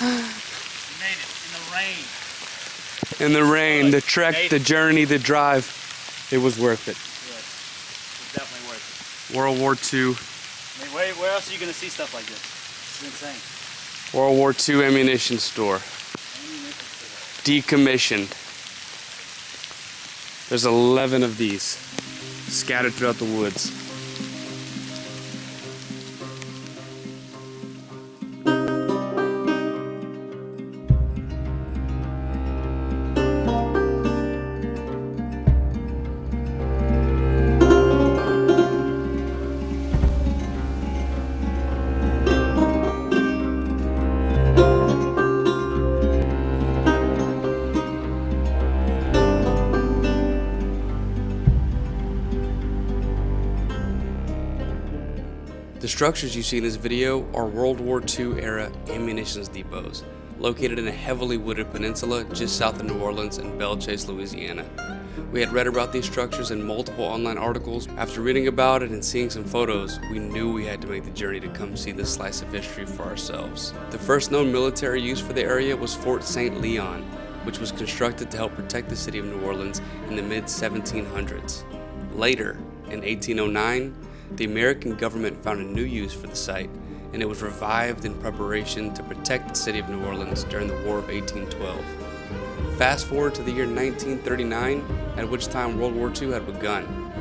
made it in the rain. In the rain, the trek, the journey, the drive. It was worth it. Yes, it's definitely worth it. World War II. I mean, where else are you going to see stuff like this? It's insane. World War II ammunition store. Decommissioned. There's 11 of these scattered throughout the woods. The structures you see in this video are World War II era ammunition depots, located in a heavily wooded peninsula just south of New Orleans in Belle Chasse, Louisiana. We had read about these structures in multiple online articles. After reading about it and seeing some photos, we knew we had to make the journey to come see this slice of history for ourselves. The first known military use for the area was Fort St. Leon, which was constructed to help protect the city of New Orleans in the mid-1700s. Later, in 1809, the American government found a new use for the site, and it was revived in preparation to protect the city of New Orleans during the War of 1812. Fast forward to the year 1939, at which time World War II had begun.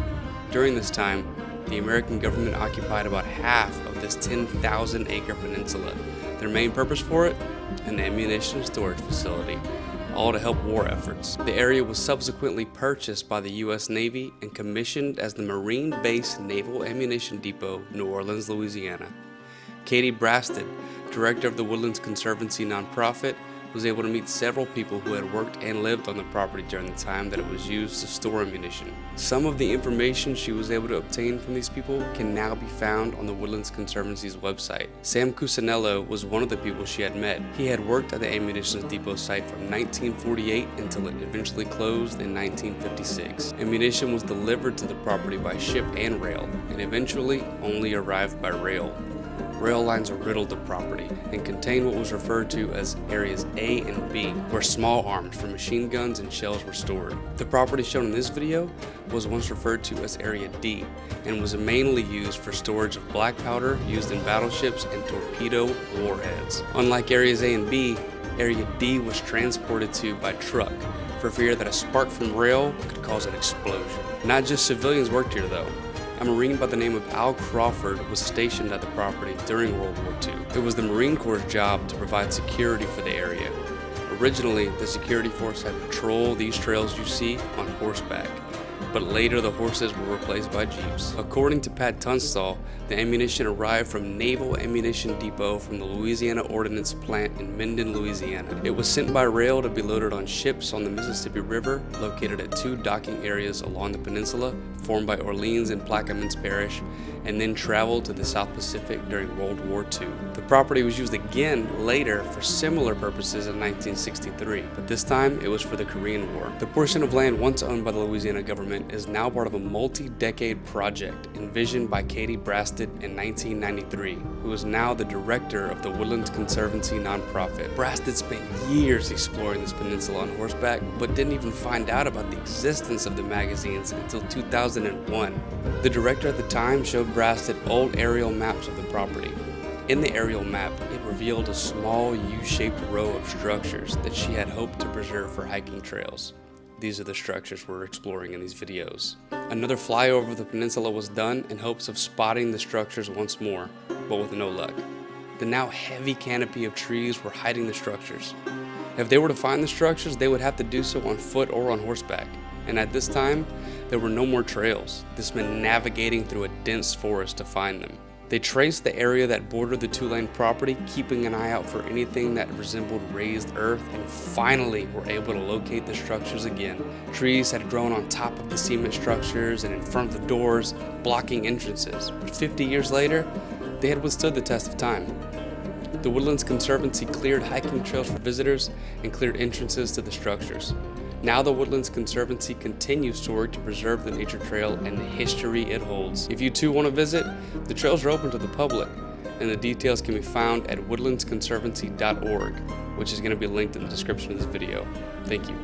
During this time, the American government occupied about half of this 10,000-acre peninsula. Their main purpose for it? An ammunition storage facility, all to help war efforts. The area was subsequently purchased by the U.S. Navy and commissioned as the Marine Base Naval Ammunition Depot, New Orleans, Louisiana. Katie Brasted, director of the Woodlands Conservancy nonprofit, was able to meet several people who had worked and lived on the property during the time that it was used to store ammunition. Some of the information she was able to obtain from these people can now be found on the Woodlands Conservancy's website. Sam Cusinello was one of the people she had met. He had worked at the ammunition depot site from 1948 until it eventually closed in 1956. Ammunition was delivered to the property by ship and rail, and eventually only arrived by rail. Rail lines are riddled the property and contain what was referred to as areas A and B, where small arms for machine guns and shells were stored. The property shown in this video was once referred to as Area D and was mainly used for storage of black powder used in battleships and torpedo warheads. Unlike areas A and B, Area D was transported to by truck for fear that a spark from rail could cause an explosion. Not just civilians worked here though. A Marine by the name of Al Crawford was stationed at the property during World War II. It was the Marine Corps' job to provide security for the area. Originally, the security force had patrolled these trails you see on horseback, but later the horses were replaced by jeeps. According to Pat Tunstall, the ammunition arrived from Naval Ammunition Depot from the Louisiana Ordnance Plant in Minden, Louisiana. It was sent by rail to be loaded on ships on the Mississippi River, located at two docking areas along the peninsula, formed by Orleans and Plaquemines Parish, and then traveled to the South Pacific during World War II. The property was used again later for similar purposes in 1963, but this time it was for the Korean War. The portion of land once owned by the Louisiana government is now part of a multi-decade project envisioned by Katie Brasted in 1993, who is now the director of the Woodlands Conservancy nonprofit. Brasted spent years exploring this peninsula on horseback, but didn't even find out about the existence of the magazines until 2001. The director at the time showed Brasted old aerial maps of the property. In the aerial map, it revealed a small U-shaped row of structures that she had hoped to preserve for hiking trails. These are the structures we're exploring in these videos. Another flyover of the peninsula was done in hopes of spotting the structures once more, but with no luck. The now heavy canopy of trees were hiding the structures. If they were to find the structures, they would have to do so on foot or on horseback. And at this time, there were no more trails. This meant navigating through a dense forest to find them. They traced the area that bordered the two-lane property, keeping an eye out for anything that resembled raised earth, and finally were able to locate the structures again. Trees had grown on top of the cement structures and in front of the doors, blocking entrances. But 50 years later, they had withstood the test of time. The Woodlands Conservancy cleared hiking trails for visitors and cleared entrances to the structures. Now the Woodlands Conservancy continues to work to preserve the nature trail and the history it holds. If you too want to visit, the trails are open to the public. and the details can be found at woodlandsconservancy.org, which is going to be linked in the description of this video. Thank you.